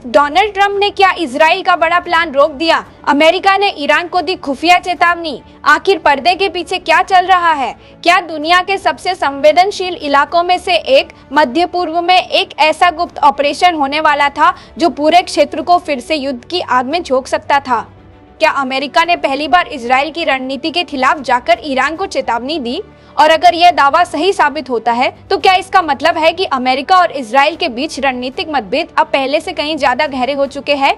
Donald Trump ने क्या Israel का बड़ा प्लान रोक दिया? अमेरिका ने ईरान को दी खुफिया चेतावनी। आखिर पर्दे के पीछे क्या चल रहा है? क्या दुनिया के सबसे संवेदनशील इलाकों में से एक मध्य पूर्व में एक ऐसा गुप्त ऑपरेशन होने वाला था जो पूरे क्षेत्र को फिर से युद्ध की आग में झोंक सकता था? क्या अमेरिका ने पहली बार इजराइल की रणनीति के खिलाफ जाकर ईरान को चेतावनी दी? और अगर यह दावा सही साबित होता है तो क्या इसका मतलब है कि अमेरिका और इजराइल के बीच रणनीतिक मतभेद अब पहले से कहीं ज्यादा गहरे हो चुके हैं?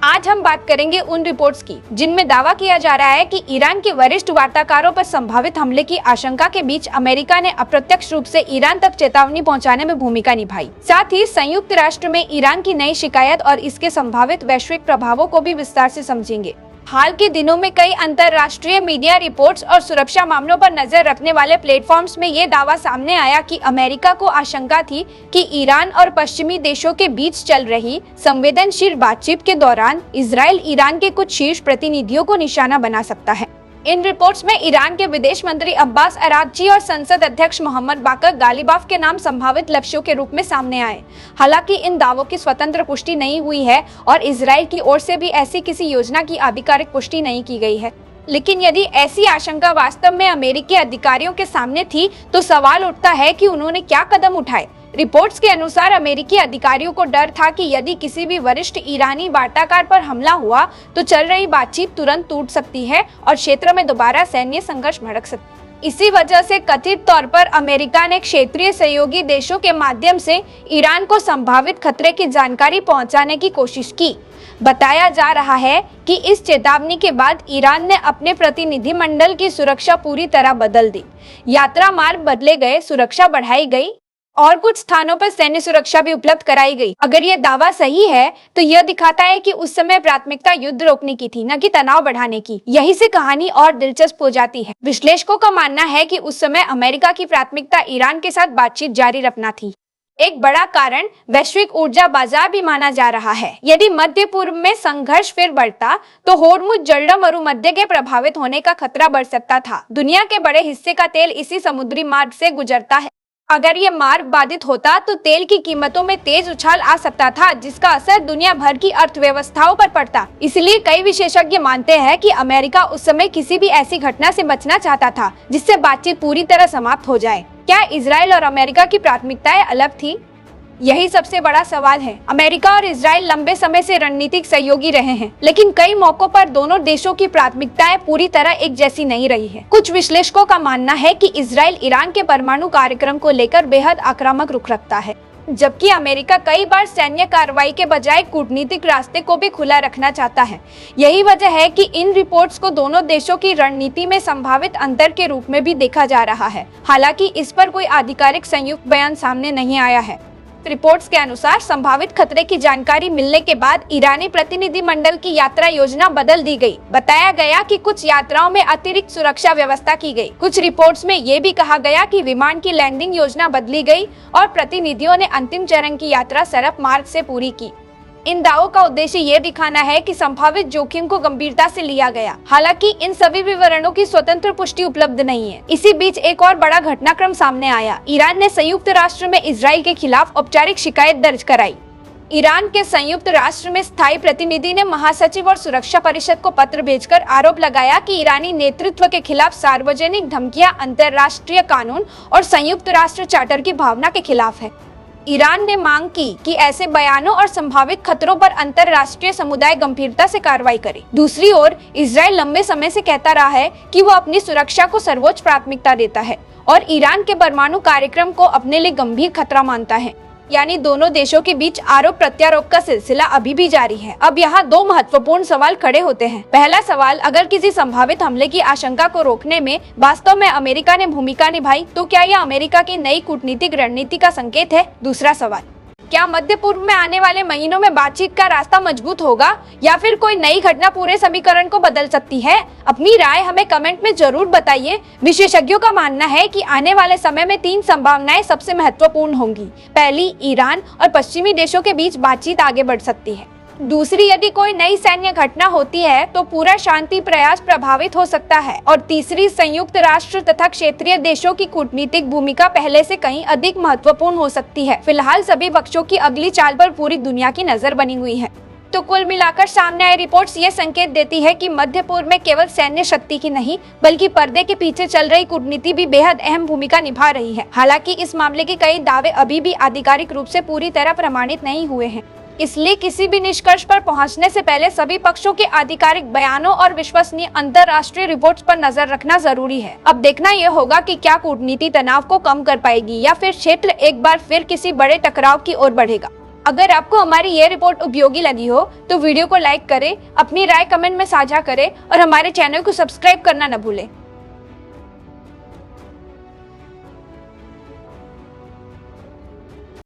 आज हम बात करेंगे उन रिपोर्ट्स की जिनमें दावा किया जा रहा है कि ईरान के वरिष्ठ वार्ताकारों पर संभावित हमले की आशंका के बीच अमेरिका ने अप्रत्यक्ष रूप से ईरान तक चेतावनी पहुंचाने में भूमिका निभाई। साथ ही संयुक्त राष्ट्र में ईरान की नई शिकायत और इसके संभावित वैश्विक प्रभावों को भी विस्तार से समझेंगे। हाल के दिनों में कई अंतर्राष्ट्रीय मीडिया रिपोर्ट्स और सुरक्षा मामलों पर नजर रखने वाले प्लेटफॉर्म्स में ये दावा सामने आया कि अमेरिका को आशंका थी कि ईरान और पश्चिमी देशों के बीच चल रही संवेदनशील बातचीत के दौरान इजराइल ईरान के कुछ शीर्ष प्रतिनिधियों को निशाना बना सकता है। इन रिपोर्ट्स में ईरान के विदेश मंत्री अब्बास अरागची और संसद अध्यक्ष मोहम्मद बाकर गालिबाफ के नाम संभावित लक्ष्यों के रूप में सामने आए। हालांकि इन दावों की स्वतंत्र पुष्टि नहीं हुई है और इजराइल की ओर से भी ऐसी किसी योजना की आधिकारिक पुष्टि नहीं की गई है। लेकिन यदि ऐसी आशंका वास्तव में अमेरिकी अधिकारियों के सामने थी तो सवाल उठता है कि उन्होंने क्या कदम उठाए। रिपोर्ट्स के अनुसार अमेरिकी अधिकारियों को डर था कि यदि किसी भी वरिष्ठ ईरानी वार्ताकार पर हमला हुआ तो चल रही बातचीत तुरंत टूट सकती है और क्षेत्र में दोबारा सैन्य संघर्ष भड़क सकता है। इसी वजह से कथित तौर पर अमेरिका ने क्षेत्रीय सहयोगी देशों के माध्यम से ईरान को संभावित खतरे की जानकारी पहुंचाने की कोशिश की। बताया जा रहा है कि इस चेतावनी के बाद ईरान ने अपने प्रतिनिधिमंडल की सुरक्षा पूरी तरह बदल दी। यात्रा मार्ग बदले गए, सुरक्षा बढ़ाई गई और कुछ स्थानों पर सैन्य सुरक्षा भी उपलब्ध कराई गई। अगर यह दावा सही है तो यह दिखाता है कि उस समय प्राथमिकता युद्ध रोकने की थी, न कि तनाव बढ़ाने की। यही से कहानी और दिलचस्प हो जाती है। विश्लेषकों का मानना है कि उस समय अमेरिका की प्राथमिकता ईरान के साथ बातचीत जारी रखना थी। एक बड़ा कारण वैश्विक ऊर्जा बाजार भी माना जा रहा है। यदि मध्य पूर्व में संघर्ष फिर बढ़ता तो होर्मुज जलडा मरुमध्य के प्रभावित होने का खतरा बढ़ सकता था। दुनिया के बड़े हिस्से का तेल इसी समुद्री मार्ग से गुजरता है। अगर ये मार्ग बाधित होता तो तेल की कीमतों में तेज उछाल आ सकता था, जिसका असर दुनिया भर की अर्थव्यवस्थाओं पर पड़ता। इसलिए कई विशेषज्ञ मानते हैं कि अमेरिका उस समय किसी भी ऐसी घटना से बचना चाहता था जिससे बातचीत पूरी तरह समाप्त हो जाए। क्या इजराइल और अमेरिका की प्राथमिकताएं अलग थी? यही सबसे बड़ा सवाल है। अमेरिका और इजराइल लंबे समय से रणनीतिक सहयोगी रहे हैं, लेकिन कई मौकों पर दोनों देशों की प्राथमिकताएं पूरी तरह एक जैसी नहीं रही है। कुछ विश्लेषकों का मानना है कि इजराइल ईरान के परमाणु कार्यक्रम को लेकर बेहद आक्रामक रुख रखता है, जबकि अमेरिका कई बार सैन्य कार्रवाई के बजाय कूटनीतिक रास्ते को भी खुला रखना चाहता है। यही वजह है कि इन रिपोर्ट्स को दोनों देशों की रणनीति में संभावित अंतर के रूप में भी देखा जा रहा है। हालांकि इस पर कोई आधिकारिक संयुक्त बयान सामने नहीं आया है। रिपोर्ट्स के अनुसार संभावित खतरे की जानकारी मिलने के बाद ईरानी प्रतिनिधिमंडल की यात्रा योजना बदल दी गई। बताया गया कि कुछ यात्राओं में अतिरिक्त सुरक्षा व्यवस्था की गई। कुछ रिपोर्ट्स में ये भी कहा गया कि विमान की लैंडिंग योजना बदली गई और प्रतिनिधियों ने अंतिम चरण की यात्रा सड़क मार्ग से पूरी की। इन दावों का उद्देश्य ये दिखाना है कि संभावित जोखिम को गंभीरता से लिया गया। हालांकि इन सभी विवरणों की स्वतंत्र पुष्टि उपलब्ध नहीं है। इसी बीच एक और बड़ा घटनाक्रम सामने आया। ईरान ने संयुक्त राष्ट्र में इजराइल के खिलाफ औपचारिक शिकायत दर्ज कराई। ईरान के संयुक्त राष्ट्र में स्थायी प्रतिनिधि ने महासचिव और सुरक्षा परिषद को पत्र भेजकर आरोप लगाया कि ईरानी नेतृत्व के खिलाफ सार्वजनिक धमकियां अंतर्राष्ट्रीय कानून और संयुक्त राष्ट्र चार्टर की भावना के खिलाफ है। ईरान ने मांग की कि ऐसे बयानों और संभावित खतरों पर अंतर्राष्ट्रीय समुदाय गंभीरता से कार्रवाई करे। दूसरी ओर इजराइल लंबे समय से कहता रहा है कि वो अपनी सुरक्षा को सर्वोच्च प्राथमिकता देता है और ईरान के परमाणु कार्यक्रम को अपने लिए गंभीर खतरा मानता है। यानी दोनों देशों के बीच आरोप प्रत्यारोप का सिलसिला अभी भी जारी है। अब यहाँ दो महत्वपूर्ण सवाल खड़े होते हैं। पहला सवाल, अगर किसी संभावित हमले की आशंका को रोकने में वास्तव में अमेरिका ने भूमिका निभाई तो क्या यह अमेरिका की नई कूटनीतिक रणनीति का संकेत है? दूसरा सवाल, क्या मध्य पूर्व में आने वाले महीनों में बातचीत का रास्ता मजबूत होगा या फिर कोई नई घटना पूरे समीकरण को बदल सकती है? अपनी राय हमें कमेंट में जरूर बताइए। विशेषज्ञों का मानना है कि आने वाले समय में 3 संभावनाएं सबसे महत्वपूर्ण होंगी। पहली, ईरान और पश्चिमी देशों के बीच बातचीत आगे बढ़ सकती है। दूसरी, यदि कोई नई सैन्य घटना होती है तो पूरा शांति प्रयास प्रभावित हो सकता है। और तीसरी, संयुक्त राष्ट्र तथा क्षेत्रीय देशों की कूटनीतिक भूमिका पहले से कहीं अधिक महत्वपूर्ण हो सकती है। फिलहाल सभी पक्षों की अगली चाल पर पूरी दुनिया की नजर बनी हुई है। तो कुल मिलाकर सामने आई रिपोर्ट्स ये संकेत देती है कि मध्य पूर्व में केवल सैन्य शक्ति की नहीं बल्कि पर्दे के पीछे चल रही कूटनीति भी बेहद अहम भूमिका निभा रही है। हालांकि इस मामले के कई दावे अभी भी आधिकारिक रूप से पूरी तरह प्रमाणित नहीं हुए हैं, इसलिए किसी भी निष्कर्ष पर पहुंचने से पहले सभी पक्षों के आधिकारिक बयानों और विश्वसनीय अंतर्राष्ट्रीय रिपोर्ट्स पर नजर रखना जरूरी है। अब देखना यह होगा कि क्या कूटनीति तनाव को कम कर पाएगी या फिर क्षेत्र एक बार फिर किसी बड़े टकराव की ओर बढ़ेगा। अगर आपको हमारी ये रिपोर्ट उपयोगी लगी हो तो वीडियो को लाइक करें, अपनी राय कमेंट में साझा करें और हमारे चैनल को सब्सक्राइब करना न भूलें।